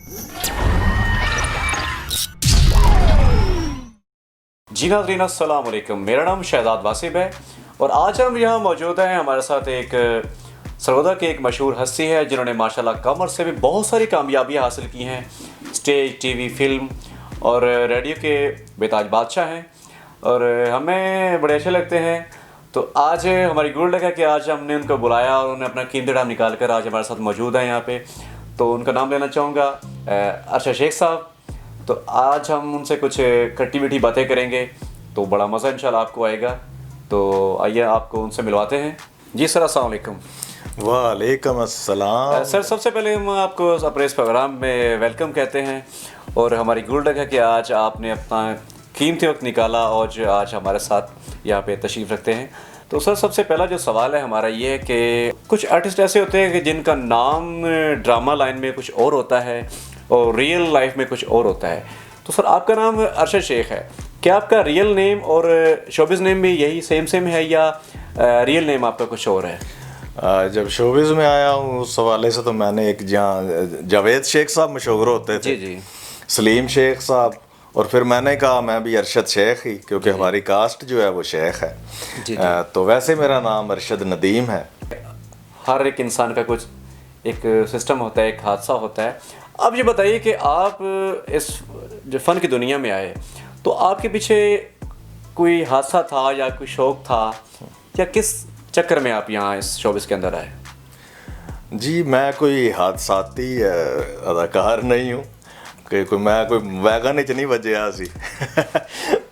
जी नाज़रीन अस्सलाम वालेकुम, मेरा नाम शहजाद वासिब है और आज हम यहाँ मौजूद हैं। हमारे साथ एक सरगोदा की एक मशहूर हस्ती है जिन्होंने माशाल्लाह कमर से भी बहुत सारी कामयाबियाँ हासिल की हैं। स्टेज, टीवी, फिल्म और रेडियो के बेताज बादशाह हैं और हमें बड़े अच्छे लगते हैं। तो आज हमारी गुड लगा कि आज हमने उनको बुलाया और उन्होंने अपना कीमती टाइम निकाल कर आज हमारे साथ मौजूद हैं यहाँ पे। तो उनका नाम लेना चाहूँगा अरशद शेख साहब। तो आज हम उनसे कुछ खट्टी मीठी बातें करेंगे तो बड़ा मज़ा इंशाल्लाह आपको आएगा। तो आइए आपको उनसे मिलवाते हैं। जी सर, अस्सलाम वालेकुम। वालेकुम अस्सलाम। सर, सबसे पहले हम आपको अपने इस प्रोग्राम में वेलकम कहते हैं और हमारी गुड लग है कि आज आपने अपना कीमती वक्त निकाला और आज हमारे साथ यहाँ पे तशरीफ़ रखते हैं। तो सर, सबसे पहला जो सवाल है हमारा ये है कि कुछ आर्टिस्ट ऐसे होते हैं कि जिनका नाम ड्रामा लाइन में कुछ और होता है और रियल लाइफ में कुछ और होता है। तो सर, आपका नाम अरशद शेख है, क्या आपका रियल नेम और शोबिज़ नेम भी यही सेम है या रियल नेम आपका कुछ और है? जब शोबिज़ में आया हूँ उस हवाले से तो मैंने एक जहाँ जावेद शेख साहब मशहूर होते थे, जी, सलीम शेख साहब, और फिर मैंने कहा मैं भी अरशद शेख ही, क्योंकि हमारी कास्ट जो है वो शेख है। जी। तो वैसे मेरा नाम अरशद नदीम है। हर एक इंसान का कुछ एक सिस्टम होता है, एक हादसा होता है। अब ये बताइए कि आप इस जो फ़न की दुनिया में आए तो आपके पीछे कोई हादसा था या कोई शौक़ था या किस चक्कर में आप यहाँ इस शोबिस के अंदर आए? जी, मैं कोई हादसाती अदाकार नहीं हूँ कि मैं कोई वैगन च नहीं वजया सी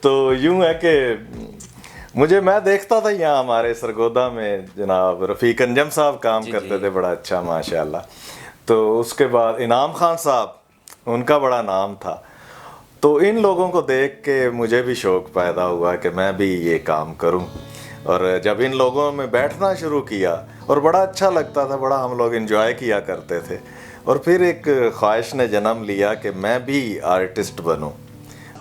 तो यूँ है कि मैं देखता था यहाँ हमारे सरगोदा में जनाब रफ़ीक अंजम साहब काम करते थे, बड़ा अच्छा माशाल्लाह। तो उसके बाद इनाम खान साहब, उनका बड़ा नाम था। तो इन लोगों को देख के मुझे भी शौक़ पैदा हुआ कि मैं भी ये काम करूं। और जब इन लोगों में बैठना शुरू किया और बड़ा अच्छा लगता था, बड़ा हम लोग एंजॉय किया करते थे। और फिर एक ख्वाहिश ने जन्म लिया कि मैं भी आर्टिस्ट बनूं।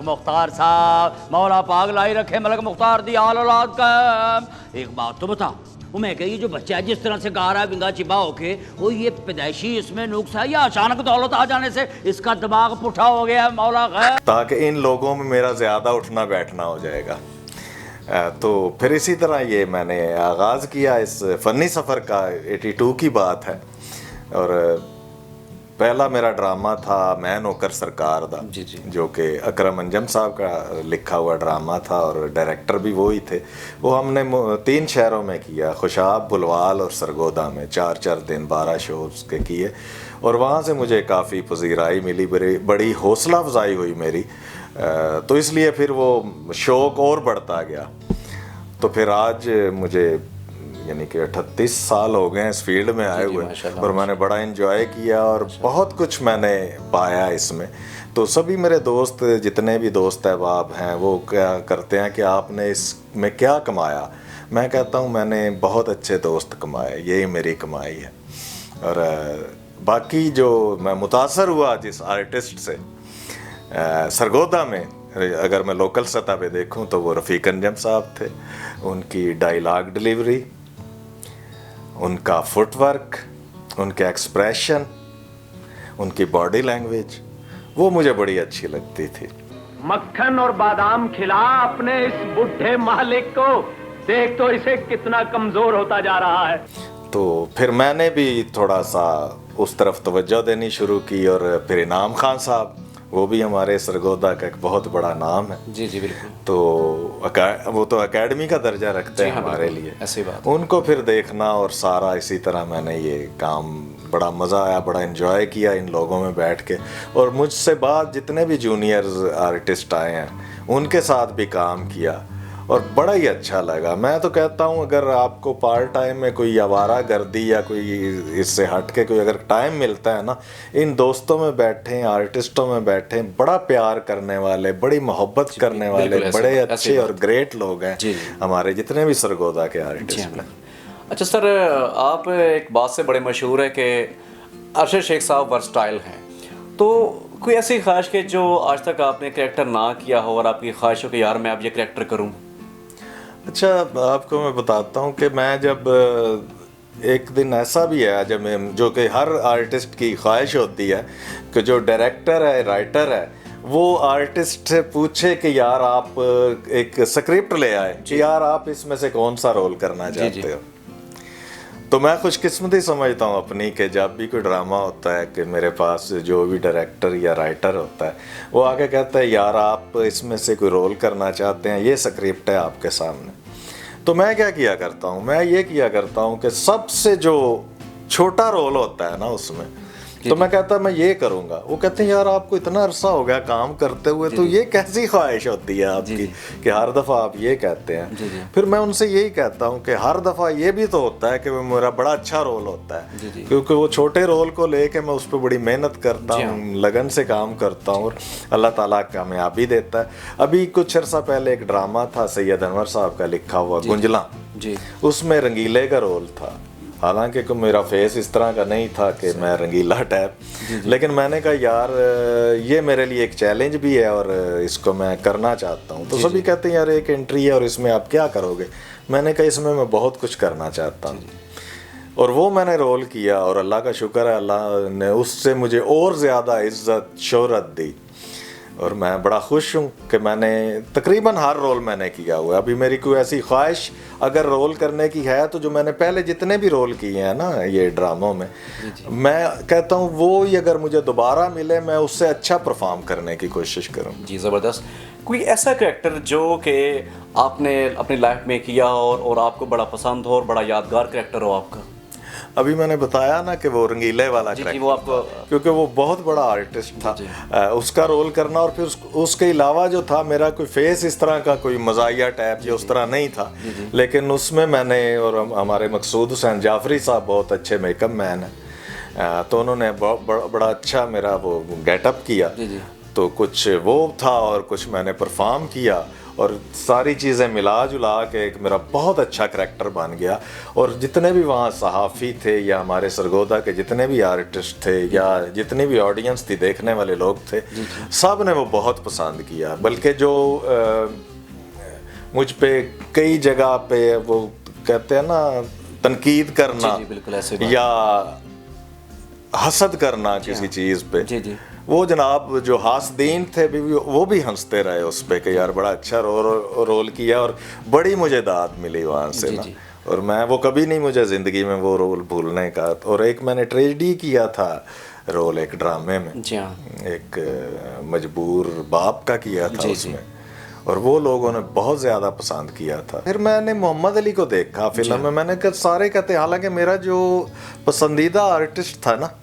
मुख्तार साहब, मौला पाक लाई रखे मलक मुख्तार दी आल औलाद का। एक बात तो बता, वो मैं कही जो बच्चा है जिस तरह से गा रहा है बिंगा चिबा होके, वो ये पैदाइशी इसमें नुक्स है या अचानक दौलत आ जाने से इसका दिमाग पुठा हो गया है मौला खैर? ताकि इन लोगों में मेरा ज़्यादा उठना बैठना हो जाएगा। तो फिर इसी तरह ये मैंने आगाज़ किया इस फ़नी सफ़र का। 82 की बात है और पहला मेरा ड्रामा था मैं नौकर सरकार दा, जो कि अकरम अंजम साहब का लिखा हुआ ड्रामा था और डायरेक्टर भी वही थे। वो हमने 3 शहरों में किया, खुशाब, बुलवाल और सरगोदा में 4-4 दिन 12 शो उसके किए और वहाँ से मुझे काफ़ी पजीराई मिली, बड़ी हौसला अफजाई हुई मेरी। तो इसलिए फिर वो शौक़ और बढ़ता गया। तो फिर आज मुझे यानी कि 38 साल हो गए इस फील्ड में आए हुए और मैंने बड़ा एंजॉय किया और बहुत कुछ मैंने पाया इसमें। तो सभी मेरे दोस्त, जितने भी दोस्त अहबाब हैं, वो क्या करते हैं कि आपने इसमें क्या कमाया? मैं कहता हूँ मैंने बहुत अच्छे दोस्त कमाए, यही मेरी कमाई है। और बाकी जो मैं मुतासर हुआ जिस आर्टिस्ट से सरगोदा में, अगर मैं लोकल सतह पे देखूं तो वो रफ़ीक अंजम साहब थे। उनकी डायलॉग डिलीवरी, उनका फुटवर्क, उनके एक्सप्रेशन, उनकी बॉडी लैंग्वेज, वो मुझे बड़ी अच्छी लगती थी। मक्खन और बादाम खिला अपने इस बुढ़े मालिक को, देख तो इसे कितना कमज़ोर होता जा रहा है। तो फिर मैंने भी थोड़ा सा उस तरफ तवज्जो देनी शुरू की। और फिर इनाम खान साहब, वो भी हमारे सरगोदा का एक बहुत बड़ा नाम है। जी बिल्कुल। तो वो तो एकेडमी का दर्जा रखते हैं हमारे लिए, ऐसी बात। उनको फिर देखना और सारा इसी तरह मैंने ये काम, बड़ा मज़ा आया, बड़ा एंजॉय किया इन लोगों में बैठ के। और मुझसे बाद जितने भी जूनियर आर्टिस्ट आए हैं उनके साथ भी काम किया और बड़ा ही अच्छा लगा। मैं तो कहता हूँ अगर आपको पार्ट टाइम में कोई आवारा गर्दी या कोई इससे हट के कोई अगर टाइम मिलता है ना, इन दोस्तों में बैठें, आर्टिस्टों में बैठें, बड़ा प्यार करने वाले, बड़ी मोहब्बत करने वाले, बड़े अच्छे और ग्रेट लोग हैं हमारे जितने भी सरगोदा के आर्टिस्ट हैं। अच्छा सर, आप एक बात से बड़े मशहूर है कि अरशद शेख साहब वर्सटाइल हैं। तो कोई ऐसी ख्वाहिश के जो आज तक आपने कैरेक्टर ना किया हो और आपकी ख्वाहिश हो कि यार मैं अब ये कैरेक्टर करूँ? अच्छा, आपको मैं बताता हूँ कि मैं जब एक दिन ऐसा भी है जब जो कि हर आर्टिस्ट की ख्वाहिश होती है कि जो डायरेक्टर है, राइटर है, वो आर्टिस्ट से पूछे कि यार आप एक स्क्रिप्ट ले आए कि यार आप इसमें से कौन सा रोल करना चाहते हो। तो मैं खुशकिस्मती समझता हूँ अपनी कि जब भी कोई ड्रामा होता है कि मेरे पास जो भी डायरेक्टर या राइटर होता है वो आके कहता है यार आप इसमें से कोई रोल करना चाहते हैं, ये स्क्रिप्ट है आपके सामने। तो मैं क्या किया करता हूँ, मैं ये किया करता हूँ कि सबसे जो छोटा रोल होता है ना उसमें, तो मैं कहता मैं ये करूँगा। वो कहते हैं यार आपको इतना अरसा हो गया काम करते हुए, तो ये कैसी ख्वाहिश होती है आपकी कि हर दफ़ा आप ये कहते हैं। फिर मैं उनसे यही कहता हूँ कि हर दफ़ा ये भी तो होता है कि वो मेरा बड़ा अच्छा रोल होता है, क्योंकि वो छोटे रोल को लेके मैं उस पर बड़ी मेहनत करता हूँ, लगन से काम करता हूँ और अल्लाह ताला कामयाबी देता है। अभी कुछ अर्सा पहले एक ड्रामा था सैयद अनवर साहब का लिखा हुआ गुंजला, उसमें रंगीले का रोल था। हालांकि मेरा फेस इस तरह का नहीं था कि मैं रंगीला टाइप, लेकिन मैंने कहा यार ये मेरे लिए एक चैलेंज भी है और इसको मैं करना चाहता हूँ। तो सभी कहते हैं यार एक एंट्री है और इसमें आप क्या करोगे। मैंने कहा इसमें मैं बहुत कुछ करना चाहता हूँ, और वो मैंने रोल किया और अल्लाह का शुक्र है अल्लाह ने उससे मुझे और ज़्यादा इज्जत शोहरत दी, और मैं बड़ा खुश हूँ कि मैंने तकरीबन हर रोल मैंने किया हुआ है। अभी मेरी कोई ऐसी ख्वाहिश अगर रोल करने की है तो जो मैंने पहले जितने भी रोल किए हैं ना ये ड्रामों में, मैं कहता हूँ वो ही अगर मुझे दोबारा मिले मैं उससे अच्छा परफॉर्म करने की कोशिश करूँ। जी ज़बरदस्त। कोई ऐसा कैरेक्टर जो कि आपने अपनी लाइफ में किया और आपको बड़ा पसंद हो और बड़ा यादगार कैरेक्टर हो आपका? अभी मैंने बताया ना कि वो रंगीले वाला जी, वो आपको, क्योंकि वो बहुत बड़ा आर्टिस्ट था, उसका रोल करना। और फिर उसके अलावा जो था मेरा कोई फेस इस तरह का कोई मज़ाहिया टाइप या उस तरह नहीं था, लेकिन उसमें मैंने और हमारे मकसूद हुसैन जाफरी साहब बहुत अच्छे मेकअप मैन हैं, तो उन्होंने बड़ा अच्छा मेरा वो गेटअप किया। तो कुछ वो था और कुछ मैंने परफॉर्म किया और सारी चीज़ें मिला जुला के एक मेरा बहुत अच्छा करैक्टर बन गया। और जितने भी वहाँ सहाफ़ी थे या हमारे सरगोदा के जितने भी आर्टिस्ट थे या जितनी भी ऑडियंस थी, देखने वाले लोग थे, सब ने वो बहुत पसंद किया। बल्कि जो मुझ पे कई जगह पे वो कहते हैं ना तनकीद करना या हसद करना किसी चीज़ पे, वो जनाब जो हासदीन थे वो भी हंसते रहे उस पे कि यार बड़ा अच्छा रोल किया, और बड़ी मुझे दाद मिली वहाँ से ना। और मैं वो कभी नहीं मुझे ज़िंदगी में वो रोल भूलने का। और एक मैंने ट्रेजेडी किया था रोल एक ड्रामे में, एक मजबूर बाप का किया था उसमें, और वो लोगों ने बहुत ज़्यादा पसंद किया था। फिर मैंने मोहम्मद अली को देखा फिल्म में, मैंने कहा सारे कहते, हालांकि मेरा जो पसंदीदा आर्टिस्ट था ना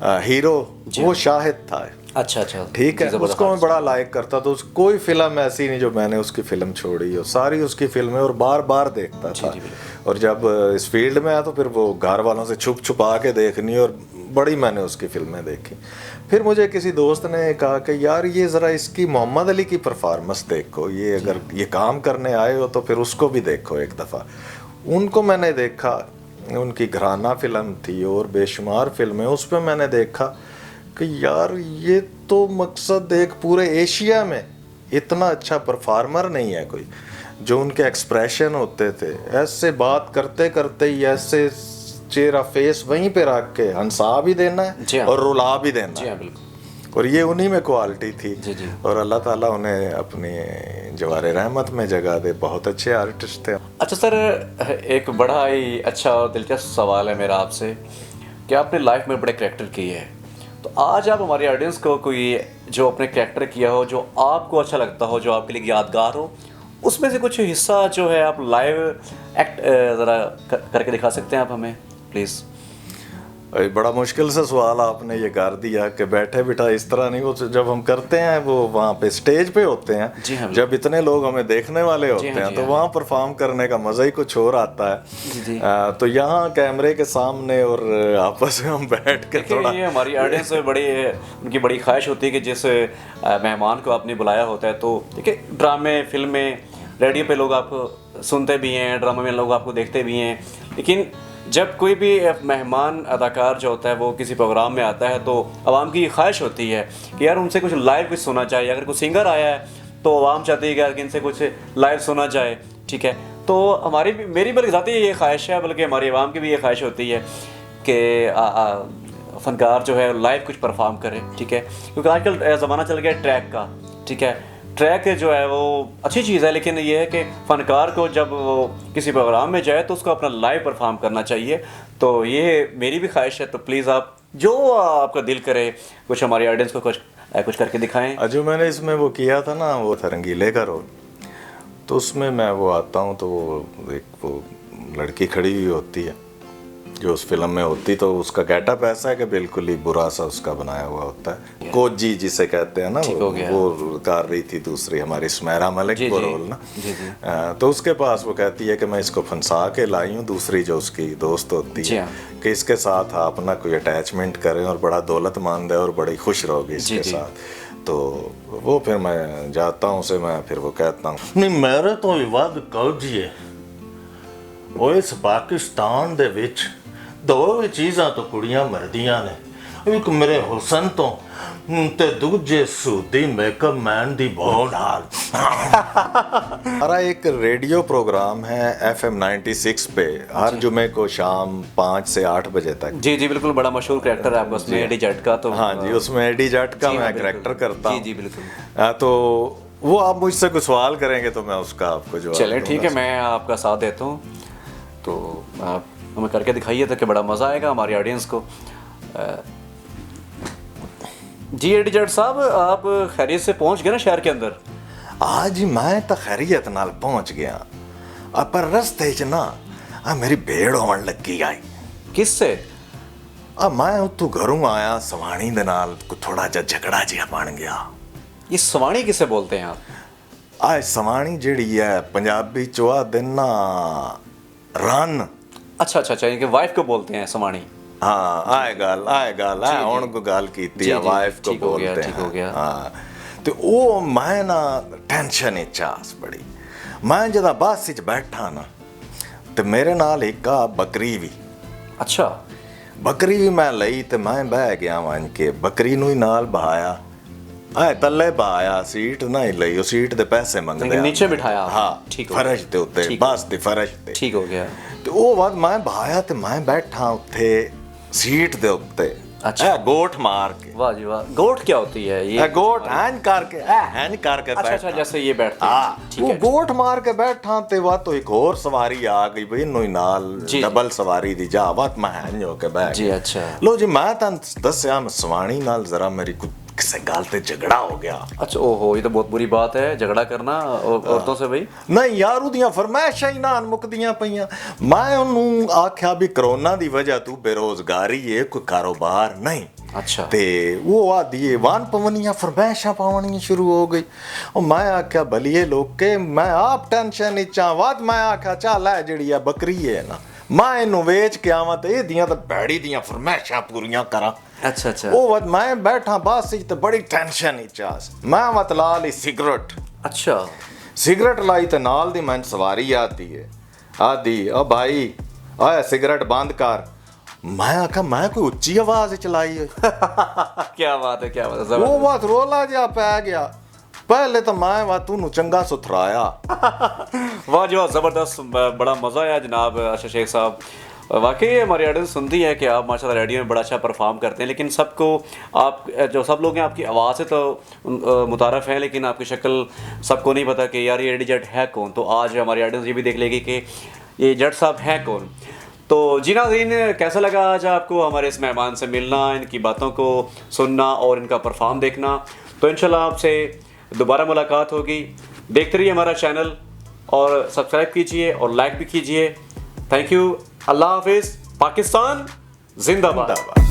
हीरो वो शाहिद था। अच्छा, ठीक है, उसको मैं बड़ा लाइक करता, तो कोई फिल्म ऐसी नहीं जो मैंने उसकी फिल्म छोड़ी हो, सारी उसकी फिल्में और बार बार देखता था। और जब इस फील्ड में आया तो फिर वो घर वालों से छुपा के देखनी, और बड़ी मैंने उसकी फिल्में देखी। फिर मुझे किसी दोस्त ने कहा कि यार ये ज़रा इसकी मोहम्मद अली की परफॉर्मेंस देखो, ये अगर ये काम करने आए हो तो फिर उसको भी देखो एक दफ़ा। उनको मैंने देखा, उनकी घराना फिल्म थी और बेशुमार फिल्में, उस पर मैंने देखा कि यार ये तो मकसद एक पूरे एशिया में इतना अच्छा परफॉर्मर नहीं है कोई। जो उनके एक्सप्रेशन होते थे, ऐसे बात करते करते ही ऐसे चेहरा फेस वहीं पे रख के हंसा भी देना है और रुला भी देना है, और ये उन्हीं में क्वालिटी थी। और अल्लाह ताला उन्हें अपनी जवारे रहमत में जगह दे, बहुत अच्छे आर्टिस्ट थे। अच्छा सर, एक बड़ा ही अच्छा और दिलचस्प सवाल है मेरा आपसे कि आपने लाइफ में बड़े कैरेक्टर किए हैं, तो आज आप हमारी ऑडियंस को कोई जो अपने कैरेक्टर किया हो जो आपको अच्छा लगता हो, जो आपके लिए यादगार हो, उसमें से कुछ हिस्सा जो है आप लाइव एक्ट ज़रा करके दिखा सकते हैं आप हमें प्लीज़? बड़ा मुश्किल से सवाल आपने ये कर दिया कि बैठे बिठा इस तरह नहीं, वो जब हम करते हैं वो वहाँ पे स्टेज पे होते हैं, जब इतने लोग हमें देखने वाले होते हैं तो वहाँ परफॉर्म करने का मज़ा ही कुछ और आता है। तो यहाँ कैमरे के सामने और आपस में हम बैठ के थोड़ा, ये हमारी ऑडियंस में उनकी बड़ी ख्वाहिश होती है कि जिस मेहमान को आपने बुलाया होता है, तो देखिए ड्रामे फिल्में रेडियो पे लोग आपको सुनते भी हैं, ड्रामे में लोग आपको देखते भी हैं, लेकिन जब कोई भी मेहमान अदाकार जो होता है वो किसी प्रोग्राम में आता है तो आवाम की ख्वाहिश होती है कि यार उनसे कुछ लाइव कुछ सुना चाहिए। अगर कोई सिंगर आया है तो आवाम चाहती है कि यार इनसे कुछ लाइव सुना जाए, ठीक है। तो हमारी भी, मेरी बल्कि ज़ाती ये ख्वाहिश है, बल्कि हमारी आवाम की भी ये ख्वाहिश होती है कि फ़नकार जो है लाइव कुछ परफॉर्म करे, ठीक है, क्योंकि आजकल ज़माना चल गया ट्रैक का, ठीक है। ट्रैक जो है वो अच्छी चीज़ है, लेकिन ये है कि फ़नकार को जब वो किसी प्रोग्राम में जाए तो उसको अपना लाइव परफॉर्म करना चाहिए। तो ये मेरी भी ख्वाहिश है, तो प्लीज़ आप जो आपका दिल करे कुछ हमारी ऑडियंस को कुछ करके दिखाएं। जो मैंने इसमें वो किया था ना, वो था रंगीले का रोल, तो उसमें मैं वो आता हूँ तो वो लड़की खड़ी हुई होती है जो उस फिल्म में होती, तो उसका गेटअप ऐसा है कि बिल्कुल ही बुरा सा उसका बनाया हुआ होता है, कोजी जिसे कहते हैं ना, वो कर रही थी दूसरी हमारी सुमेरा मलिक वो रोल ना। तो उसके पास वो कहती है कि मैं इसको फंसा के लाई हूँ, दूसरी जो उसकी दोस्त होती है कि इसके साथ आप ना कोई अटैचमेंट करें और बड़ा दौलतमंद है और बड़ी खुश रहोगे इसके साथ। तो वो फिर मैं जाता हूँ उसे, मैं फिर वो कहता हूँ नहीं मेरे तो विवाद कौजिए वो इस पाकिस्तान दे विच दो भी चीज़ां तो कुड़ियां मरदियां ने, एक मेरे हुसन तो ते दूजे सूदी मेकअप मैन दी बहुत हाल। हमारा एक रेडियो प्रोग्राम है FM 96 पे हर जुमे को शाम 5 से 8 बजे तक। जी बिल्कुल, बड़ा मशहूर कैरेक्टर है आपका उसमें, एडी जट का। तो हाँ जी, उसमें एडी जट का मैं कैरेक्टर करता हूँ। जी बिल्कुल। तो वो आप मुझसे कुछ सवाल करेंगे तो मैं उसका आपको जवाब चलें ठीक है, मैं आपका साथ देता हूँ, तो आप हमें करके दिखाइए तो कि बड़ा मज़ा आएगा हमारी ऑडियंस को। जी एडी जट साहब, आप खैरियत से पहुंच गए ना शहर के अंदर? आज मैं तो खैरियत नाल पहुंच गया, पर रस्ते च ना मेरी भेड़ होने लगी आई। किससे? मैं उतों घरों आया सवाणी दे नाल थोड़ा जा झगड़ा जिहा बन गया। ये सवाणी किसे बोलते हैं आप? सवाणी जिहड़ी है पंजाबी च दिन ना रन। अच्छा, इनके वाइफ को बोलते हैं सवाणी। हाँ, आए गल हुण को गल कीती है, वाइफ को बोलते हैं। ठीक हो गया। हाँ, तो वो मैं ना टेंशन इच आस बड़ी। मैं जदा बस च बैठा ना तो मेरे नाल एक बकरी भी। अच्छा। बकरी भी मैं लई तो मैं बह गया वन के बकरी नूं ही नाल बहाया, तले बहाया, सीट ना ही लई, सीट दे पैसे मंगदे, नीचे बिठाया। हाँ, ठीक, फर्श दे उत्ते, बस दे फर्श ते। ठीक हो गया। तो वो बात मैं बहाया तो मैं बैठा उत्थे सीट दे उत्ते। अच्छा, गोठ मार के। वाह जी वाह। गोठ क्या होती है ये? गोठ हैन करके अच्छा, जैसे ये बैठते हैं। ठीक है। वो गोठ मार के बैठा ते वा तो एक और सवारी आ गई बई नोई नाल, डबल सवारी दी जा बात मैं हैन हो के बैठ जी। अच्छा लो जी, मैं तन दस्या मैं सवाणी नाल जरा मेरी किसे गल ते झगड़ा हो गया। अच्छा, ओहो, ये तो बहुत बुरी बात है झगड़ा करना औरतों से भाई। नहीं यार, उदियां फरमाइशां ही ना मुकदियां पईयां। मैं उन्होंने आख्या भी कोरोना दी वजह तू बेरोजगारी है, कोई कारोबार नहीं। अच्छा। ते वो आदि वन पवनियां फरमाइशां पावनियां शुरू हो गई। और मैं आख्या भलिए लोग के, मैं आप टेंशन चा वाद, मैं आख्या चल है जिहड़ी है बकरी है ना, मैं इनू वेच के आवां ते एदियां ते भैड़ी दियां फरमाइशां पूरियां करा। अच्छा। वो वद मैं बैठा बस ते बड़ी टेंशन चास, मैं मत ला ली सिगरेट। अच्छा। सिगरेट लाई ते नाल दी मैं सवारी आती है, आदि ओ भाई आया सिगरेट बंद कर। मैं आखा मैं कोई उच्ची आवाज चलाई है। क्या बात है, क्या बात है। वो बात रोला जा पै गया। पहले तो मैं वा तू चंगा सुथराया। वाह जी वाह, जबरदस्त, बड़ा मजा आया जनाब अर्शद शेख साहब। वाकई हमारी ऑडियंस सुनती है कि आप माशाल्लाह रेडियो में बड़ा अच्छा परफॉर्म करते हैं, लेकिन सबको आप जो सब लोग हैं आपकी आवाज़ से तो मुतारफ़ हैं, लेकिन आपकी शक्ल सबको नहीं पता कि यार ये एडी जट है कौन। तो आज हमारी ऑडियंस ये भी देख लेगी कि ये जट साहब हैं कौन। तो जी नाज़रीन, कैसा लगा आज आपको हमारे इस मेहमान से मिलना, इनकी बातों को सुनना और इनका परफॉर्म देखना? तो इंशाल्लाह आपसे दोबारा मुलाकात होगी। देखते रहिए हमारा चैनल और सब्सक्राइब कीजिए और लाइक भी कीजिए। Thank you. अल्लाह हाफिज़। पाकिस्तान जिंदाबाद।